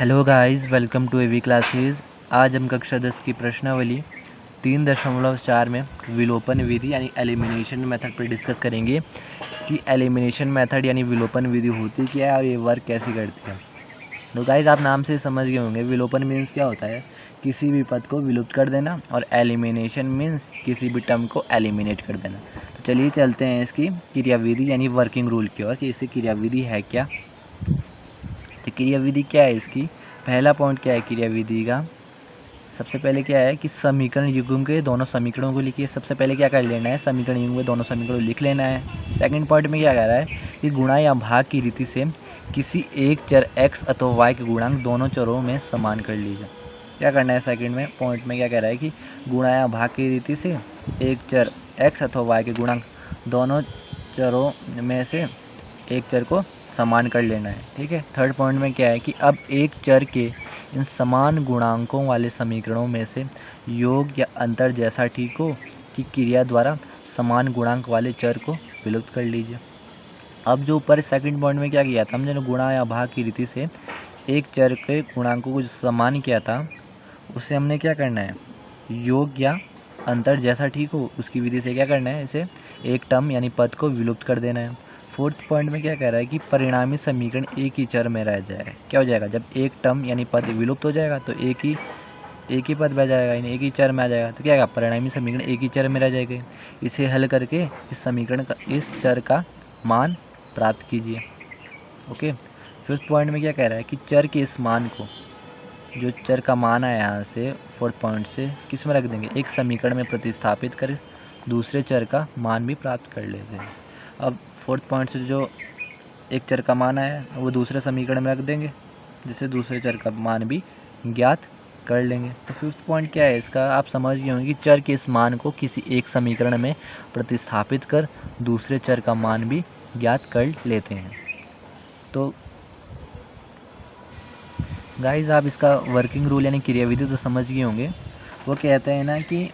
Hello guys, welcome to AV classes. आज हम कक्षा 10 की प्रश्नावली 3.4 में विलोपन विधि यानी एलिमिनेशन मेथड पर डिस्कस करेंगे कि एलिमिनेशन मेथड यानी विलोपन विधि होती क्या है और ये वर्क कैसे करती है। तो गाइस, आप नाम से समझ गए होंगे विलोपन मीन्स क्या होता है, किसी भी पद को विलुप्त कर देना, और एलिमिनेशन मीन्स किसी भी टर्म को एलिमिनेट कर देना। तो चलिए चलते हैं इसकी क्रियाविधि यानी वर्किंग रूल की ओर कि इसकी क्रियाविधि है क्या। तो क्रियाविधि क्या है इसकी, पहला पॉइंट क्या है क्रियाविधि का। सबसे पहले क्या है कि समीकरण युग्म के दोनों समीकरणों को लिखिए। सबसे पहले क्या कर लेना है, समीकरण युग्म के दोनों समीकरणों लिख लेना है। सेकंड पॉइंट में क्या कह रहा है कि गुणा या भाग की रीति से किसी एक चर x अथवा y के गुणांक दोनों चरों में समान कर लीजिए। क्या करना है, सेकंड में पॉइंट में क्या कह रहा है कि गुणा या भाग की रीति से एक चर x अथवा y के गुणांक दोनों चरों में से एक चर को समान कर लेना है। ठीक है। थर्ड पॉइंट में क्या है कि अब एक चर के इन समान गुणांकों वाले समीकरणों में से योग या अंतर जैसा ठीक हो कि क्रिया द्वारा समान गुणांक वाले चर को विलुप्त कर लीजिए। अब जो ऊपर सेकंड पॉइंट में क्या किया था, हमने गुणा या भाग की रीति से एक चर के गुणांकों को जो समान किया था उससे हमने क्या करना है, योग या अंतर जैसा ठीक हो उसकी विधि से क्या करना है, इसे एक टर्म यानी पद को विलुप्त कर देना है। फोर्थ पॉइंट में क्या कह रहा है कि परिणामी समीकरण एक ही चर में रह जाएगा। क्या हो जाएगा, जब एक टर्म यानी पद विलुप्त हो जाएगा तो एक ही पद बच जाएगा, यानी एक ही चर में आ जाएगा। तो क्या होगा, परिणामी समीकरण एक ही चर में रह जाएगा। इसे हल करके इस समीकरण का इस चर का मान प्राप्त कीजिए। ओके। फिफ्थ पॉइंट में क्या कह रहा है कि चर के इस मान को, जो चर का मान है यहाँ से फोर्थ पॉइंट से, किस में रख देंगे, एक समीकरण में प्रतिस्थापित कर दूसरे चर का मान भी प्राप्त कर लेते हैं। अब फोर्थ पॉइंट से जो एक चर का मान आया वो दूसरे समीकरण में रख देंगे जिससे दूसरे चर का मान भी ज्ञात कर लेंगे। तो फिफ्थ पॉइंट क्या है इसका, आप समझ गए होंगे कि चर के इस मान को किसी एक समीकरण में प्रतिस्थापित कर दूसरे चर का मान भी ज्ञात कर लेते हैं। तो गाइस, आप इसका वर्किंग रूल यानी क्रियाविधि तो समझ गए होंगे। वो कहते हैं ना कि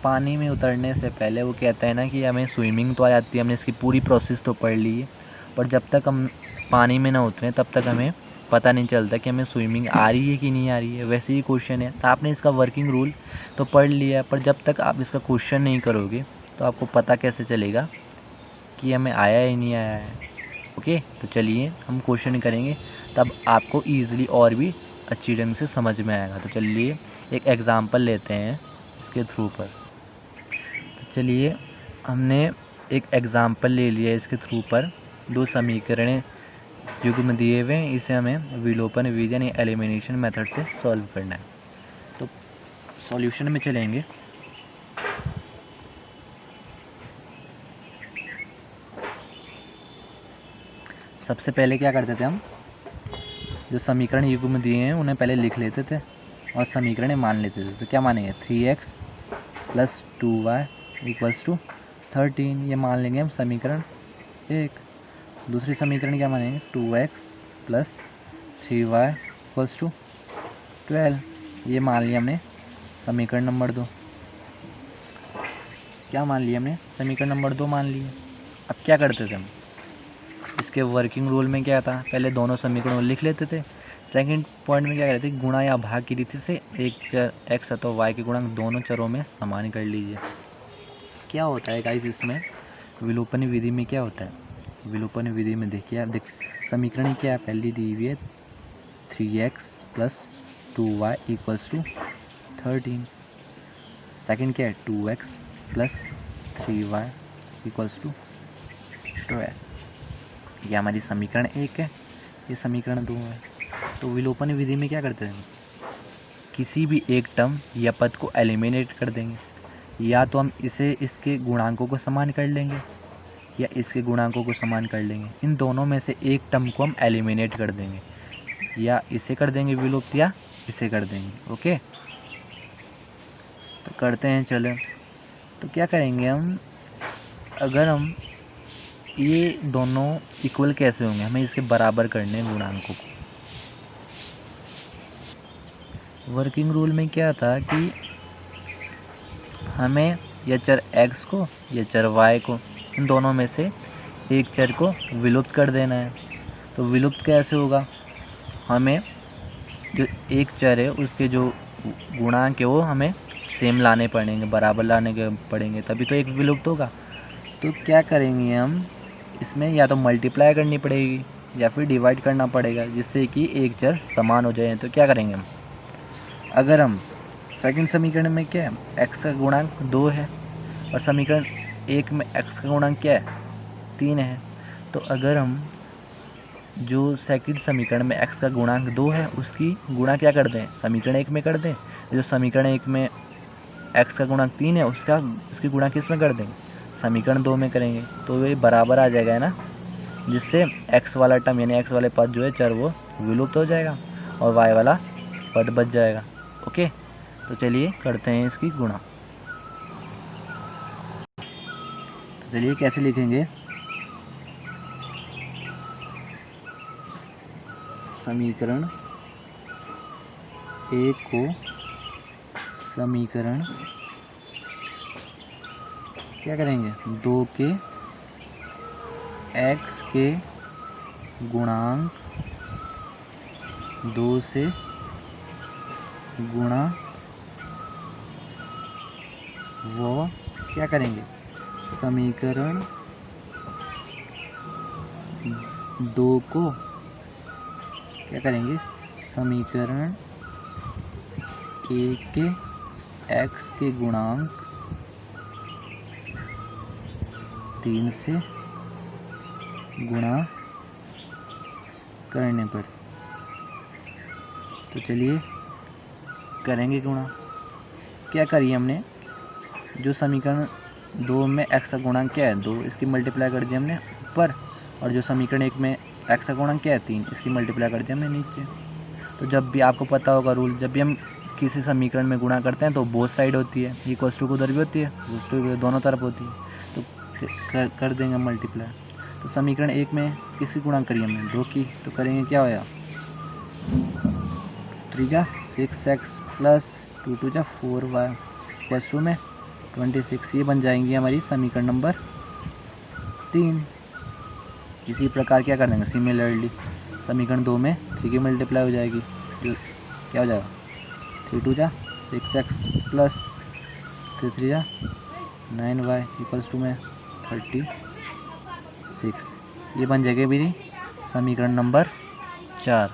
पानी में उतरने से पहले वो कहता है ना कि हमें स्विमिंग तो आ जाती है, हमने इसकी पूरी प्रोसेस तो पढ़ ली है, पर जब तक हम पानी में ना उतरें तब तक हमें पता नहीं चलता कि हमें स्विमिंग आ रही है कि नहीं आ रही है। वैसे ही क्वेश्चन है, तो आपने इसका वर्किंग रूल तो पढ़ लिया, पर जब तक आप इसका क्वेश्चन नहीं करोगे तो आपको पता कैसे चलेगा कि हमें आया ही नहीं आया है। ओके, तो चलिए हम क्वेश्चन करेंगे, तब आपको ईज़िली और भी अच्छी ढंग से समझ में आएगा। तो चलिए एक एग्ज़ाम्पल लेते हैं इसके थ्रू पर। तो चलिए हमने एक एग्ज़ाम्पल ले लिया इसके थ्रू पर। दो समीकरण युग्म दिए हुए हैं, इसे हमें विलोपन विधि यानी एलिमिनेशन मेथड से सॉल्व करना है। तो सॉल्यूशन में चलेंगे। सबसे पहले क्या करते थे, हम जो समीकरण युग्म दिए हैं उन्हें पहले लिख लेते थे और समीकरण मान लेते थे। तो क्या मानेंगे, 3x + 2y = 13, ये मान लेंगे हम समीकरण एक। दूसरी समीकरण क्या मानेंगे, 2x + 3y = 12, ये मान लिया हमने समीकरण नंबर 2। क्या मान लिया हमने, समीकरण नंबर 2 मान लिया। अब क्या करते थे हम, इसके वर्किंग रूल में क्या था, पहले दोनों समीकरणों लिख लेते थे। सेकंड पॉइंट में क्या करते थे, गुणा या भाग की रीति से एक चर x अथवा y के गुणांक दोनों चरों में समान कर लीजिए। क्या होता है गाइस, इसमें विलोपन विधि में क्या होता है, विलोपन विधि में देखिए आप, समीकरण क्या है, पहली दी हुई है 3x + 2y = 13। सेकंड क्या है, 2x + 3y = 12। ये हमारी समीकरण एक है, ये समीकरण 2 है। तो विलोपन विधि में क्या करते हैं, किसी भी एक टर्म या पद को एलिमिनेट कर देंगे, या तो हम इसे इसके गुणांकों को समान कर लेंगे या इसके गुणांकों को समान कर लेंगे। इन दोनों में से एक टर्म को हम एलिमिनेट कर देंगे, या इसे कर देंगे विलुप्त या इसे कर देंगे। ओके, तो करते हैं चले। तो क्या करेंगे हम, अगर हम ये दोनों इक्वल कैसे होंगे, हमें इसके बराबर करने हैं गुणांकों को। वर्किंग रूल में क्या था कि हमें या चर x को या चर y को, इन दोनों में से एक चर को विलुप्त कर देना है। तो विलुप्त कैसे होगा, हमें जो एक चर है उसके जो गुणांक है वो हमें सेम लाने पड़ेंगे, बराबर लाने के पड़ेंगे, तभी तो एक विलुप्त होगा। तो क्या करेंगे हम, इसमें या तो मल्टीप्लाई करनी पड़ेगी या फिर डिवाइड करना पड़ेगा, जिससे कि एक चर समान हो जाए। तो क्या करेंगे हम, अगर हम सेकंड समीकरण में क्या है, x का गुणांक 2 है और समीकरण 1 में x का गुणांक क्या है, 3 है। तो अगर हम जो सेकंड समीकरण में x का गुणांक 2 है उसकी गुणा क्या कर दें, समीकरण 1 में कर दें। जो समीकरण 1 में x का गुणांक 3 है उसकी गुणा किस में कर दें, समीकरण 2 में करेंगे। तो ये बराबर आ जाएगा, है ना, जिससे x वाला टर्म यानी x वाले पद जो है चर वो विलुप्त हो जाएगा और y वाला पद बच जाएगा। ओके, तो चलिए करते हैं इसकी गुणा। तो चलिए कैसे लिखेंगे, समीकरण 1 को समीकरण क्या करेंगे, 2 के x के गुणांक 2 से गुणा वो क्या करेंगे, समीकरण 2 को क्या करेंगे, समीकरण 1 के x के गुणांक 3 से गुणा करने पर। तो चलिए करेंगे गुणा। क्या करिए हमने, जो समीकरण 2 में x का गुणांक क्या है 2, इसकी मल्टीप्लाई कर दी हमने ऊपर, और जो समीकरण 1 में x का गुणांक क्या है 3, इसकी मल्टीप्लाई कर दी हमने नीचे। तो जब भी आपको पता होगा रूल, जब भी हम किसी समीकरण में गुणा करते हैं तो बोथ साइड होती है, इक्वल्स टू को उधर भी होती है, दोनों तरफ होती है। तो कर देंगे मल्टीप्लाई। तो समीकरण 1 में किसकी गुणा करिए हमने 2 की, तो करेंगे क्या होगा, 3 जा 6x प्लस 2 2 जा 4y इक्वल्स टू में 26। ये बन जाएंगी हमारी समीकरण नंबर 3। इसी प्रकार क्या कर देंगे, सिमिलरली समीकरण 2 में 3 की मल्टीप्लाई हो जाएगी, जो क्या हो जाएगा 3 2 जा 6x प्लस 3 3 जा 9y इक्वल्स टू में 36। ये बन जाएगी मेरी समीकरण नंबर 4।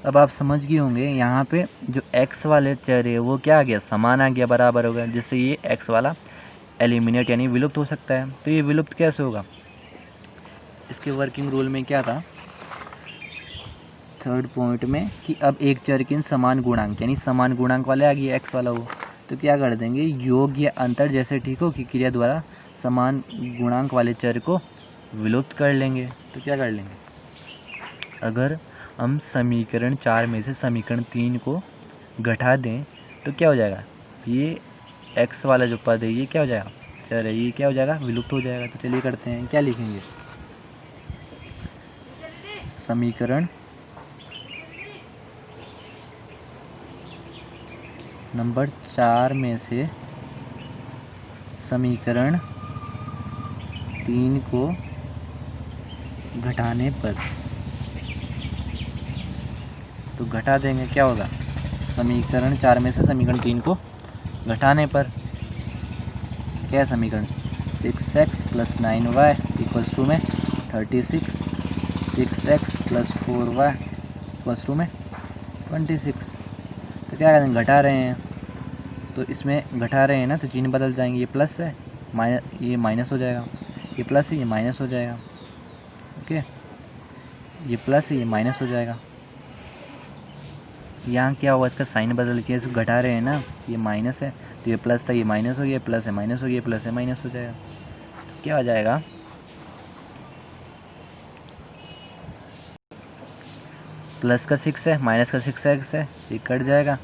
अब आप समझ गए होंगे यहाँ पे जो x वाले चर है वो क्या आ गया, समान आ गया, बराबर हो गया, जिससे ये x वाला एलिमिनेट यानी विलुप्त हो सकता है। तो ये विलुप्त कैसे होगा, इसके वर्किंग रूल में क्या था, थर्ड पॉइंट में, कि अब एक चर के समान गुणांक यानी समान गुणांक वाले आ गया x वाला वो, तो क्या कर देंगे, योग या अंतर जैसे ठीक हो की क्रिया द्वारा समान गुणांक वाले चर को विलुप्त कर लेंगे। तो क्या कर लेंगे, अगर हम समीकरण 4 में से समीकरण 3 को घटा दें तो क्या हो जाएगा, ये x वाला जो पद है ये क्या हो जाएगा, चर है, ये क्या हो जाएगा, विलुप्त हो जाएगा। तो चलिए करते हैं, क्या लिखेंगे, समीकरण नंबर 4 में से समीकरण 3 को घटाने पर, तो घटा देंगे क्या होगा, समीकरण 4 में से समीकरण 3 को घटाने पर क्या है, समीकरण 6x plus 9y equals to में 36, 6x plus 4y equals to में 26। तो क्या करें, घटा रहे हैं, तो इसमें घटा रहे हैं ना, तो चिन्ह बदल जाएंगे, ये प्लस है ये माइनस हो जाएगा, ये प्लस है ये माइनस हो जाएगा। ओके, ये प्लस है ये माइनस हो जाएगा। यहाँ क्या हुआ, इसका साइन बदल के इसको घटा रहे हैं ना, ये माइनस है तो ये प्लस था, ये माइनस हो गया, प्लस है माइनस हो गया, प्लस है माइनस हो जाएगा। तो क्या हो जाएगा, प्लस का 6 है माइनस का 6x है, ये कट जाएगा,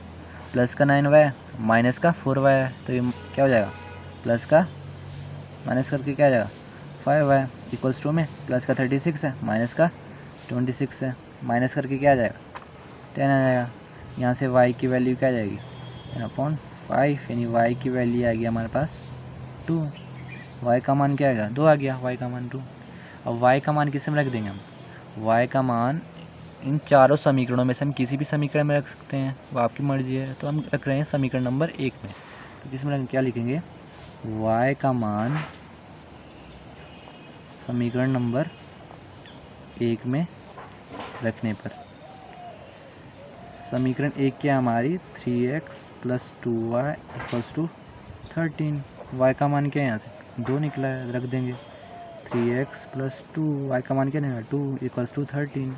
प्लस का 9y माइनस का 4y है, तो ये क्या हो जाएगा, प्लस का माइनस करके क्या आ जाएगा 5y इक्वल्स टू में प्लस का 36 है माइनस का 26 है, माइनस करके क्या आ जाएगा 10 आ जाएगा। यहाँ से y की वैल्यू क्या आ जाएगी 10/5, यानी y की वैल्यू आ गई हमारे पास 2, y का मान क्या आएगा 2 आ गया, y का मान 2। अब y का मान किस में रख देंगे हम, y का मान इन चारों समीकरणों में से हम किसी भी समीकरण में रख सकते हैं, वो आपकी मर्जी है। तो हम रख रहे हैं समीकरण नंबर 1 में। तो इसमें हम क्या लिखेंगे, y का मान समीकरण नंबर 1 में रखने पर समीकरण 1 क्या हमारी 3x + 2y = 13। y का मान क्या है, यहाँ से 2 निकला है, रख देंगे 3x + 2, y का मान क्या निकला 2 = 13।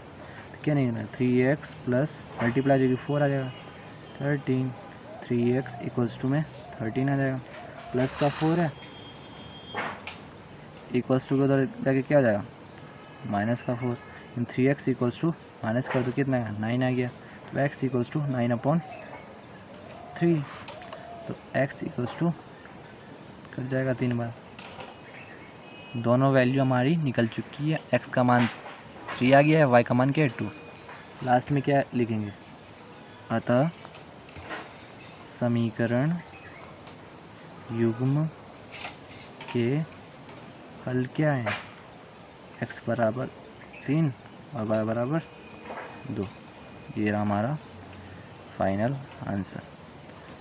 तो क्या निकला 3x प्लस मल्टीप्लाई जो कि 4 आ जाएगा 13, 3x = में 13 आ जाएगा, प्लस का 4 है, इक्वल्स टू के उधर जाके क्या हो जाएगा माइनस का 4, 3x = माइनस कर दो कितना है 9 आ गया। तो x = 9/3, तो x = कट जाएगा 3 बार। दोनों वैल्यू हमारी निकल चुकी है, x का मान 3 आ गया है, y का मान क्या है 2। लास्ट में क्या लिखेंगे, अतः समीकरण युग्म के हल क्या है, x = 3 और y = 2। ये रहा हमारा फाइनल आंसर।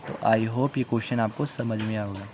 तो आई होप ये क्वेश्चन आपको समझ में आएगा।